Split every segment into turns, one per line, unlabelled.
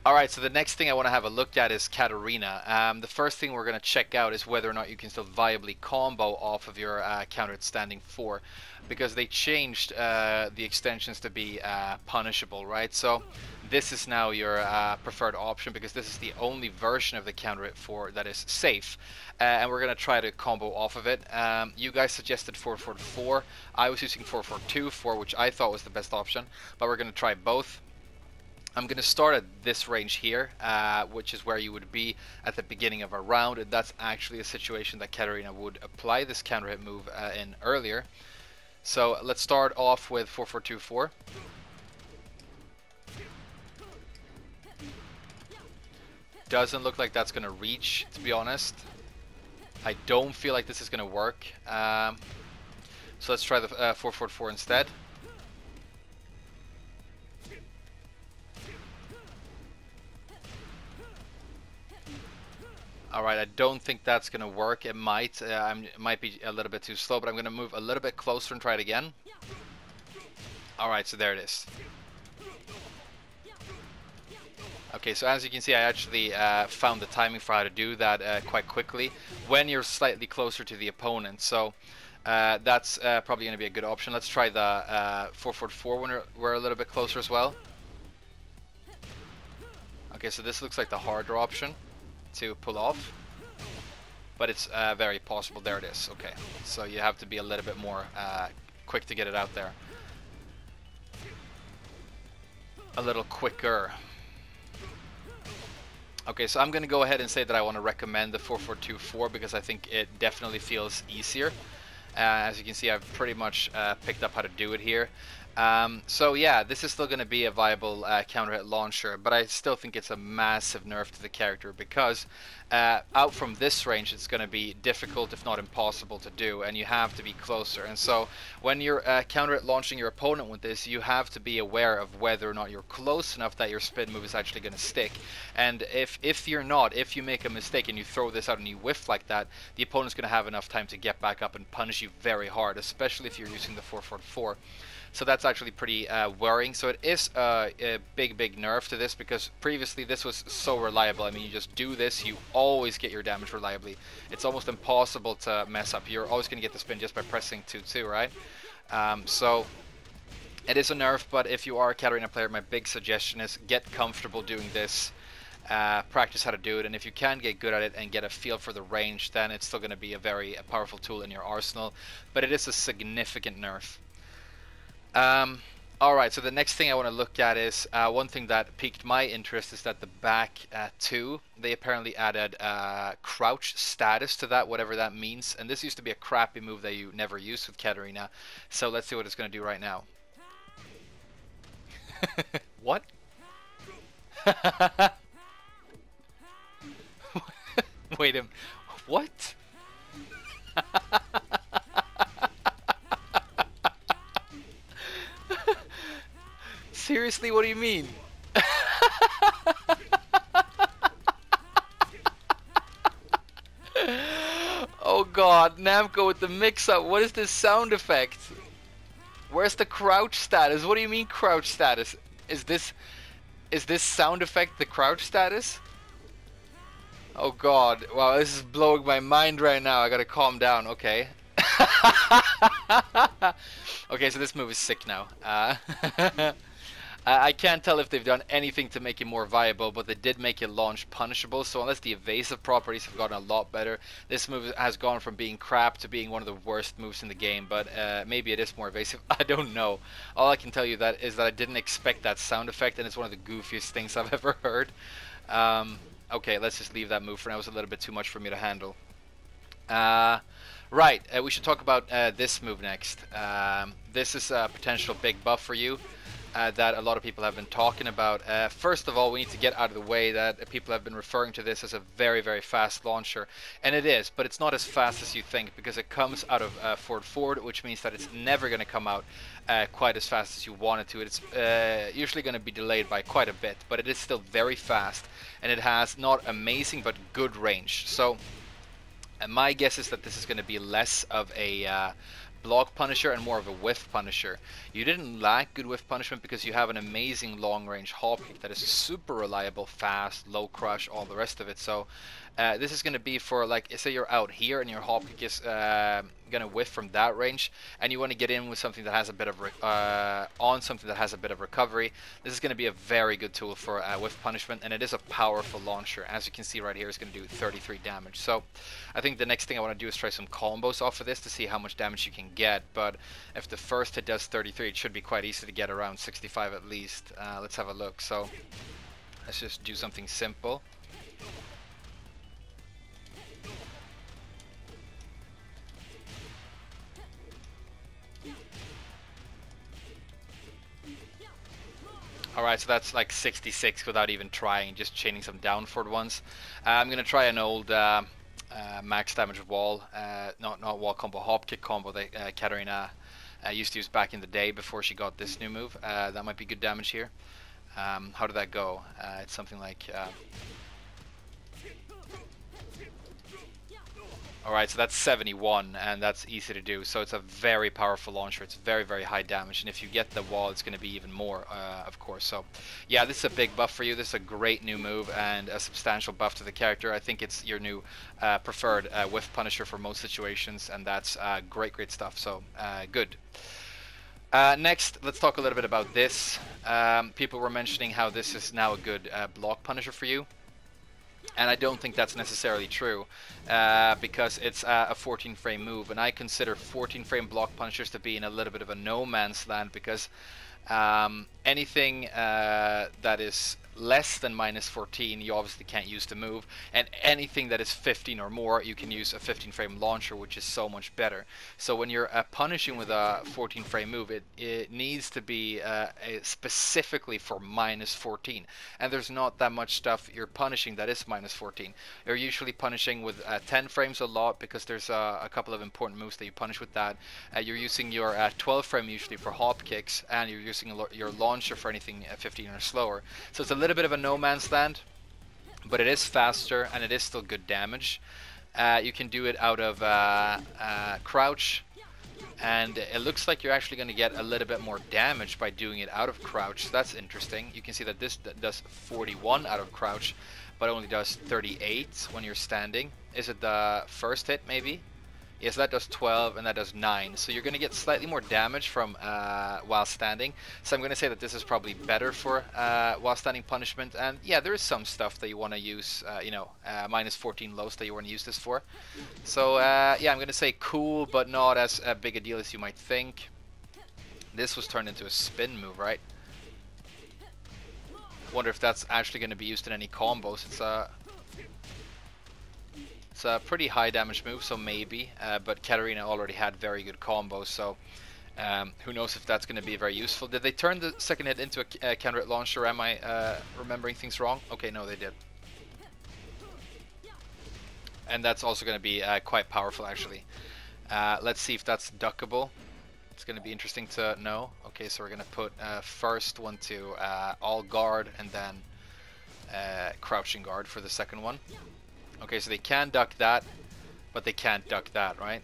Alright, so the next thing I want to have a look at is Katarina. The first thing we're going to check out is whether or not you can still viably combo off of your countered standing 4, because they changed the extensions to be punishable, right? So this is now your preferred option, because this is the only version of the counter hit 4 that is safe. And we're going to try to combo off of it. You guys suggested 4-4-4. I was using 4-4-2-4, which I thought was the best option, but we're going to try both. I'm going to start at this range here, which is where you would be at the beginning of a round, and that's actually a situation that Katarina would apply this counter hit move in earlier. So let's start off with 4-4-2-4. Doesn't look like that's going to reach, to be honest. I don't feel like this is going to work. So let's try the 4-4-4 instead. Alright, I don't think that's going to work. It might. It might be a little bit too slow, but I'm going to move a little bit closer and try it again. Alright, so there it is. Okay, so as you can see, I actually found the timing for how to do that quite quickly when you're slightly closer to the opponent. So that's probably going to be a good option. Let's try the 4-4-4 when we're a little bit closer as well. Okay, so this looks like the harder option to pull off, but it's very possible. There it is. Okay, so you have to be a little bit more quick to get it out there. A little quicker. Okay, so I'm going to go ahead and say that I want to recommend the 4-4-2-4 because I think it definitely feels easier. As you can see, I've pretty much picked up how to do it here. So yeah, this is still going to be a viable counter hit launcher, but I still think it's a massive nerf to the character because out from this range it's going to be difficult, if not impossible to do, and you have to be closer. And so when you're counter hit launching your opponent with this, you have to be aware of whether or not you're close enough that your spin move is actually going to stick. And if you're not, if you make a mistake and you throw this out and you whiff like that, the opponent's going to have enough time to get back up and punish you very hard, especially if you're using the 4-4-4. So that's actually pretty worrying. So it is a big nerf to this because previously this was so reliable. I mean, you just do this, you always get your damage reliably. It's almost impossible to mess up. You're always going to get the spin just by pressing 2-2, right? So it is a nerf, but if you are a Katarina player, my big suggestion is get comfortable doing this. Practice how to do it, and if you can get good at it and get a feel for the range, then it's still going to be a very powerful tool in your arsenal. But it is a significant nerf. Alright, so the next thing I want to look at is one thing that piqued my interest is that the back 2, they apparently added crouch status to that, whatever that means. And this used to be a crappy move that you never used with Katarina. So let's see what it's going to do right now. What? Wait a minute. What? Seriously, what do you mean? Oh god, Namco with the mix-up. What is this sound effect? Where's the crouch status? What do you mean crouch status? Is this sound effect the crouch status? Oh god, wow, this is blowing my mind right now. I gotta calm down, okay. Okay, so this move is sick now. I can't tell if they've done anything to make it more viable, but they did make it launch punishable, so unless the evasive properties have gotten a lot better, this move has gone from being crap to being one of the worst moves in the game, but maybe it is more evasive. I don't know. All I can tell you is that I didn't expect that sound effect, and it's one of the goofiest things I've ever heard. Okay, let's just leave that move for now. It was a little bit too much for me to handle. Right, we should talk about this move next. This is a potential big buff for you that a lot of people have been talking about. First of all, we need to get out of the way that people have been referring to this as a very fast launcher. And it is, but it's not as fast as you think because it comes out of forward, which means that it's never going to come out quite as fast as you want it to. It's usually going to be delayed by quite a bit, but it is still very fast. And it has not amazing, but good range. So my guess is that this is going to be less of a block punisher and more of a whiff punisher. You didn't lack good whiff punishment because you have an amazing long range hop kick that is super reliable, fast, low crush, all the rest of it. So this is going to be for, like, say you're out here and your hop kick is going to whiff from that range, and you want to get in with something that has a bit of something that has a bit of recovery. This is going to be a very good tool for whiff punishment, and it is a powerful launcher. As you can see right here, it's going to do 33 damage. So I think the next thing I want to do is try some combos off of this to see how much damage you can get. But if the first hit does 33, it should be quite easy to get around 65 at least. Let's have a look. So let's just do something simple. Alright, so that's like 66 without even trying, just chaining some down forward ones. I'm going to try an old max damage wall, not wall combo, hop kick combo that Katarina used to use back in the day before she got this new move. That might be good damage here. How did that go? It's something like... Alright, so that's 71, and that's easy to do. So it's a very powerful launcher. It's very, very high damage, and if you get the wall, it's going to be even more, of course. So, yeah, this is a big buff for you. This is a great new move and a substantial buff to the character. I think it's your new preferred whiff punisher for most situations, and that's great, great stuff. So, good. Next, let's talk a little bit about this. People were mentioning how this is now a good block punisher for you. And I don't think that's necessarily true, because it's a 14 frame move, and I consider 14 frame block punishers to be in a little bit of a no man's land, because anything that is less than -14 you obviously can't use the move, and anything that is 15 or more you can use a 15 frame launcher, which is so much better. So when you're punishing with a 14 frame move, it needs to be specifically for -14, and there's not that much stuff you're punishing that is -14. You're usually punishing with 10 frames a lot, because there's a couple of important moves that you punish with that. You're using your 12 frame usually for hop kicks, and you're using your launcher for anything 15 or slower. So it's a little bit of a no man's land, but it is faster and it is still good damage. You can do it out of crouch, and it looks like you're actually going to get a little bit more damage by doing it out of crouch. So that's interesting. You can see that this does 41 out of crouch, but only does 38 when you're standing. Is it the first hit maybe? Yes, that does 12 and that does 9. So you're going to get slightly more damage from while standing. So I'm going to say that this is probably better for while standing punishment. And yeah, there is some stuff that you want to use, -14 lows that you want to use this for. So yeah, I'm going to say cool, but not as big a deal as you might think. This was turned into a spin move, right? Wonder if that's actually going to be used in any combos. It's a pretty high damage move, so maybe, but Katarina already had very good combos, so who knows if that's going to be very useful. Did they turn the second hit into a counter hit launcher? Am I remembering things wrong? Okay, no, they did. And that's also going to be quite powerful, actually. Let's see if that's duckable. It's going to be interesting to know. Okay, so we're going to put first one to all guard, and then crouching guard for the second one. Okay, so they can duck that, but they can't duck that, right?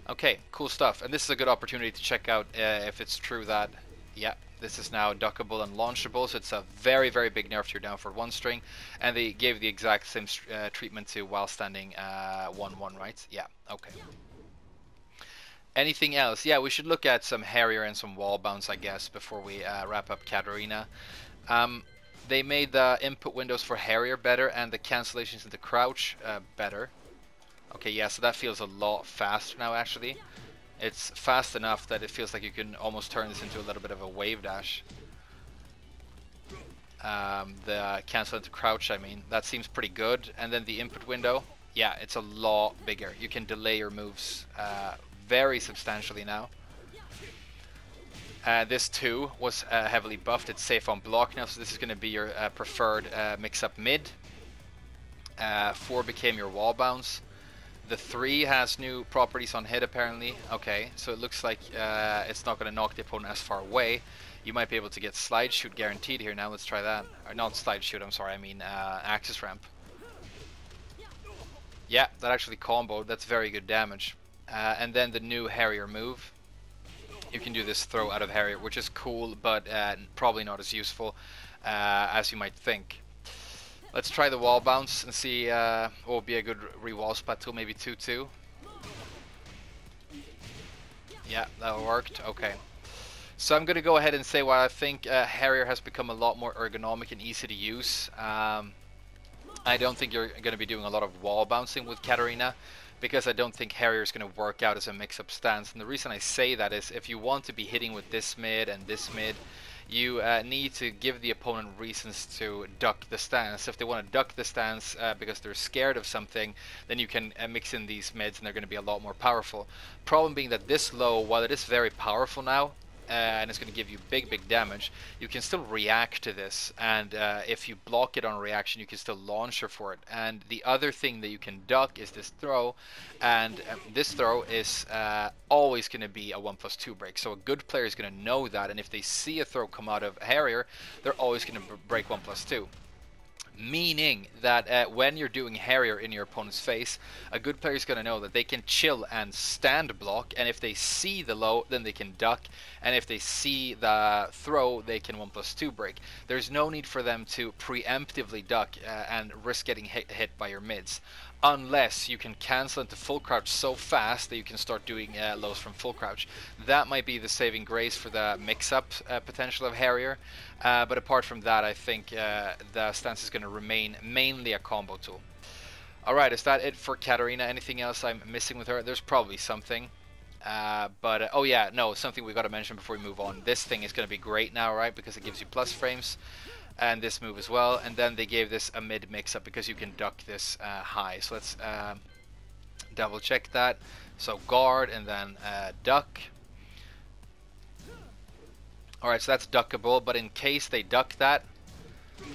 Okay, cool stuff. And this is a good opportunity to check out if it's true that, yeah, this is now duckable and launchable. So it's a very, very big nerf to your down forward 1 string. And they gave the exact same treatment to while standing 1-1, right? Yeah, okay. Anything else? Yeah, we should look at some Harrier and some wall bounce, I guess, before we wrap up Katarina. They made the input windows for Harrier better and the cancellations into crouch better. Okay, yeah, so that feels a lot faster now, actually. It's fast enough that it feels like you can almost turn this into a little bit of a wave dash. The cancel into crouch, I mean, that seems pretty good. And then the input window, yeah, it's a lot bigger. You can delay your moves very substantially now. This too was heavily buffed. It's safe on block now, so this is going to be your preferred mix-up mid. 4 became your wall bounce. The 3 has new properties on hit apparently. Okay, so it looks like it's not going to knock the opponent as far away. You might be able to get slide shoot guaranteed here now. Let's try that. Or not slide shoot, I'm sorry, I mean axis ramp. Yeah, that actually comboed. That's very good damage. And then the new Harrier move. You can do this throw out of Harrier, which is cool, but probably not as useful as you might think. Let's try the wall bounce and see what would be a good re-wall spot tool, maybe 2-2. Yeah, that worked. Okay. So I'm going to go ahead and say while I think Harrier has become a lot more ergonomic and easy to use, I don't think you're going to be doing a lot of wall bouncing with Katarina, because I don't think Harrier is going to work out as a mix-up stance. And the reason I say that is if you want to be hitting with this mid and this mid, you need to give the opponent reasons to duck the stance. If they want to duck the stance because they're scared of something, then you can mix in these mids and they're going to be a lot more powerful. Problem being that this low, while it is very powerful now, and it's going to give you big damage, you can still react to this, and if you block it on reaction, you can still launch her for it. And the other thing that you can duck is this throw, and this throw is always going to be a 1+2 break. So a good player is going to know that, and if they see a throw come out of Harrier, they're always going to break 1+2. Meaning that when you're doing Harrier in your opponent's face, a good player is going to know that they can chill and stand block, and if they see the low, then they can duck, and if they see the throw, they can 1+2 break. There's no need for them to preemptively duck and risk getting hit by your mids, unless you can cancel into full crouch so fast that you can start doing lows from full crouch. That might be the saving grace for the mix-up potential of Harrier. But apart from that, I think the stance is going to remain mainly a combo tool. Alright, is that it for Katarina? Anything else I'm missing with her? There's probably something. Oh yeah, no, something we got to mention before we move on. This thing is going to be great now, right? Because it gives you plus frames. And this move as well. And then they gave this a mid mix-up because you can duck this high. So let's double check that. So guard and then duck. Alright, so that's duckable, but in case they duck that,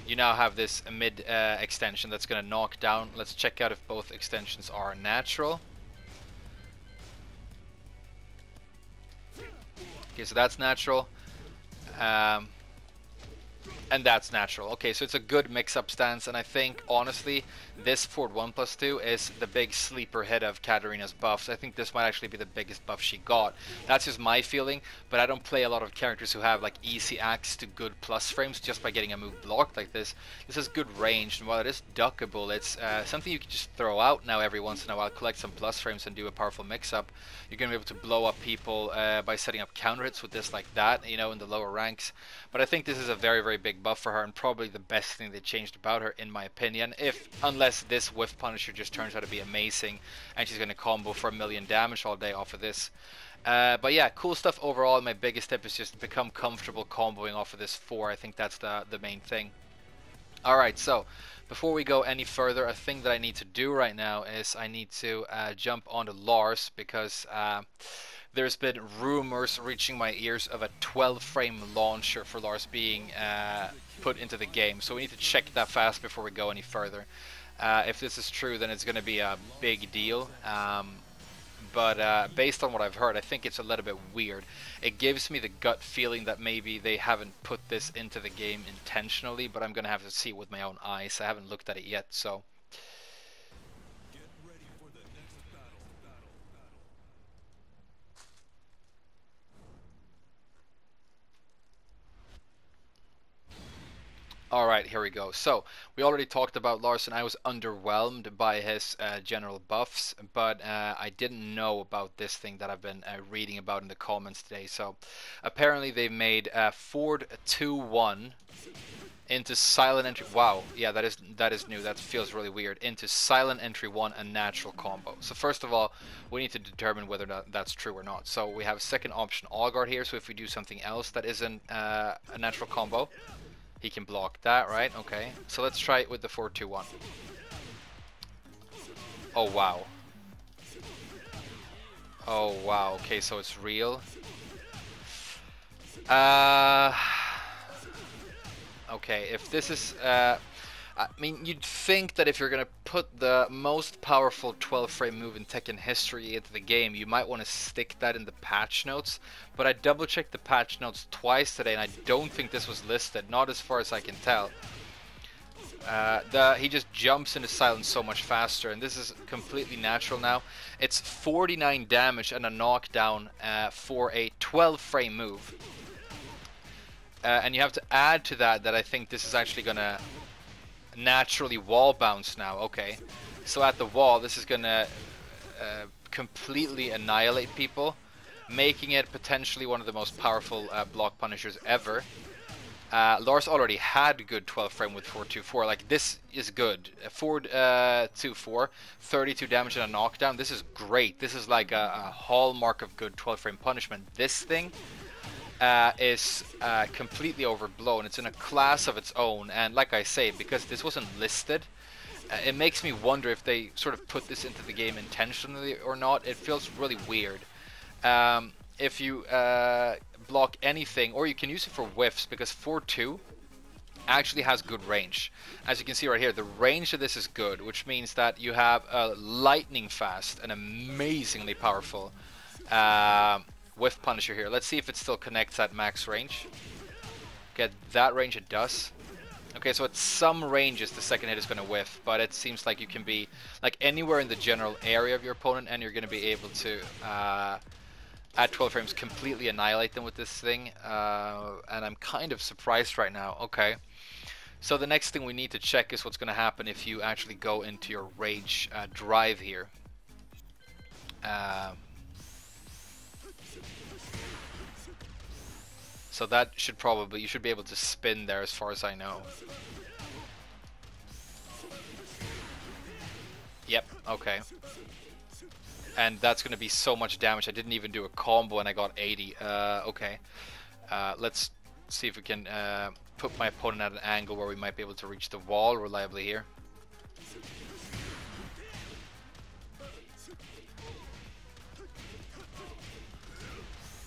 you now have this mid extension that's going to knock down. Let's check out if both extensions are natural. Okay, so that's natural. And that's natural. Okay, so it's a good mix-up stance, and I think, honestly, this forward 1+2 is the big sleeper hit of Katarina's buffs. I think this might actually be the biggest buff she got. That's just my feeling, but I don't play a lot of characters who have like easy access to good plus frames just by getting a move blocked like this. This has good range, and while it is duckable, it's something you can just throw out now every once in a while, collect some plus frames and do a powerful mix-up. You're going to be able to blow up people by setting up counter hits with this like that, you know, in the lower ranks. But I think this is a very big buff for her, and probably the best thing they changed about her, in my opinion. Unless this Whiff Punisher just turns out to be amazing, and she's going to combo for 1,000,000 damage all day off of this. But yeah, cool stuff overall. My biggest tip is just become comfortable comboing off of this 4. I think that's the main thing. Alright, so before we go any further, a thing that I need to do right now is I need to jump onto Lars, because there's been rumors reaching my ears of a 12-frame launcher for Lars being put into the game. So we need to check that fast before we go any further. If this is true, then it's going to be a big deal. But based on what I've heard, I think it's a little bit weird. It gives me the gut feeling that maybe they haven't put this into the game intentionally, but I'm going to have to see it with my own eyes. I haven't looked at it yet, so... Alright, here we go. So, we already talked about Lars, and I was underwhelmed by his general buffs, but I didn't know about this thing that I've been reading about in the comments today. So, apparently they made forward 2-1 into silent entry. Wow, yeah, that is new. That feels really weird. Into silent entry 1, a natural combo. So first of all, we need to determine whether that's true or not. So we have second option, all guard here. So if we do something else that isn't a natural combo, he can block that, right? Okay. So let's try it with the 4-2-1. Oh, wow. Oh, wow. Okay, so it's real. Okay, if this is... I mean, you'd think that if you're going to put the most powerful 12-frame move in Tekken history into the game, you might want to stick that in the patch notes. But I double-checked the patch notes twice today, and I don't think this was listed, not as far as I can tell. He just jumps into silence so much faster, and this is completely natural now. It's 49 damage and a knockdown for a 12 frame move. And you have to add to that I think this is actually gonna naturally wall bounce now. Okay, so at the wall this is gonna completely annihilate people, making it potentially one of the most powerful block punishers ever. Lars already had good 12 frame with 424. Like, this is good. 424, 32 damage and a knockdown. This is great. This is like a hallmark of good 12 frame punishment. This thing is completely overblown. It's in a class of its own, and like I say, because this wasn't listed, it makes me wonder if they sort of put this into the game intentionally or not. It feels really weird. If you block anything, or you can use it for whiffs, because 4-2 actually has good range. As you can see right here, the range of this is good, which means that you have a lightning fast and amazingly powerful whiff punisher here. Let's see if it still connects at max range. Okay, that range it does. Okay, so at some ranges the second hit is going to whiff, but it seems like you can be like anywhere in the general area of your opponent, and you're going to be able to at 12 frames completely annihilate them with this thing, and I'm kind of surprised right now. Okay, so the next thing we need to check is what's going to happen if you actually go into your rage drive here. So that should probably, you should be able to spin there as far as I know. Yep, okay. And that's going to be so much damage. I didn't even do a combo and I got 80. Okay. Let's see if we can put my opponent at an angle where we might be able to reach the wall reliably here.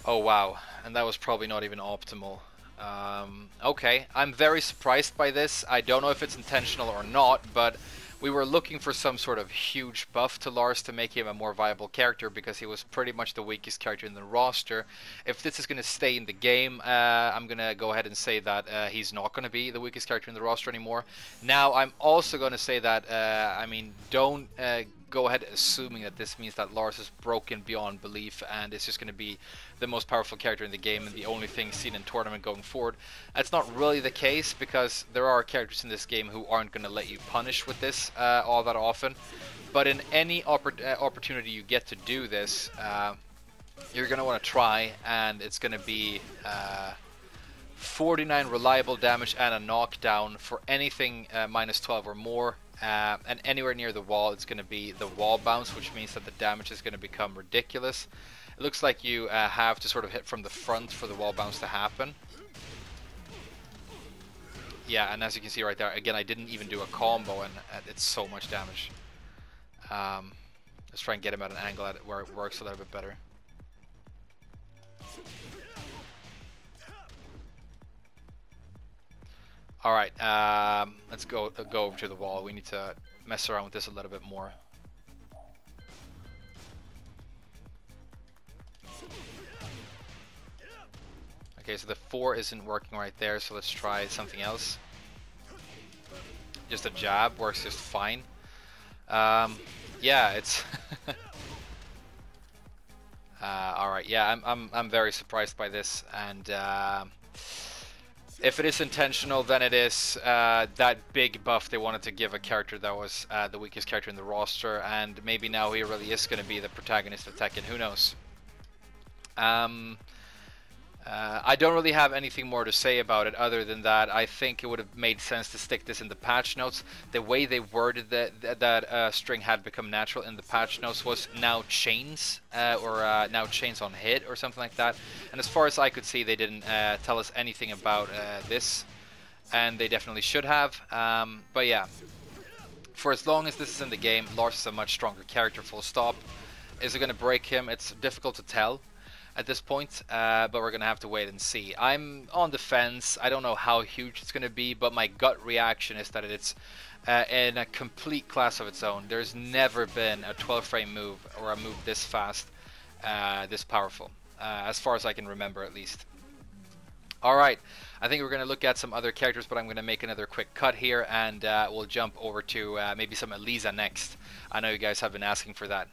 Oh wow, and that was probably not even optimal. Okay, I'm very surprised by this. I don't know if it's intentional or not, but we were looking for some sort of huge buff to Lars to make him a more viable character, because he was pretty much the weakest character in the roster. If this is going to stay in the game, I'm going to go ahead and say that he's not going to be the weakest character in the roster anymore. Now, I'm also going to say that, I mean, don't go ahead assuming that this means that Lars is broken beyond belief and is just going to be the most powerful character in the game and the only thing seen in tournament going forward. That's not really the case, because there are characters in this game who aren't going to let you punish with this all that often. But in any opportunity you get to do this, you're going to want to try, and it's going to be 49 reliable damage and a knockdown for anything minus 12 or more. And anywhere near the wall, it's going to be the wall bounce, which means that the damage is going to become ridiculous. It looks like you have to sort of hit from the front for the wall bounce to happen. Yeah, and as you can see right there, again, I didn't even do a combo, and it's so much damage. Let's try and get him at an angle at it where it works a little bit better. Alright, let's go over to the wall. We need to mess around with this a little bit more. Okay, so the 4 isn't working right there, so let's try something else. Just a jab works just fine. Yeah, it's alright, yeah, I'm very surprised by this, and if it is intentional, then it is that big buff they wanted to give a character that was the weakest character in the roster, and maybe now he really is going to be the protagonist of Tekken, who knows. I don't really have anything more to say about it other than that I think it would have made sense to stick this in the patch notes. The way they worded that string had become natural in the patch notes was now chains, or now chains on hit or something like that. And as far as I could see, they didn't tell us anything about this, and they definitely should have. But yeah, for as long as this is in the game, Lars is a much stronger character, full stop. Is it going to break him? It's difficult to tell at this point, but we're gonna have to wait and see. I'm on the fence. I don't know how huge it's gonna be, but my gut reaction is that it's in a complete class of its own. There's never been a 12 frame move or a move this fast, this powerful, as far as I can remember at least. All right, I think we're going to look at some other characters, but I'm going to make another quick cut here, and we'll jump over to maybe some Elisa next. I know you guys have been asking for that.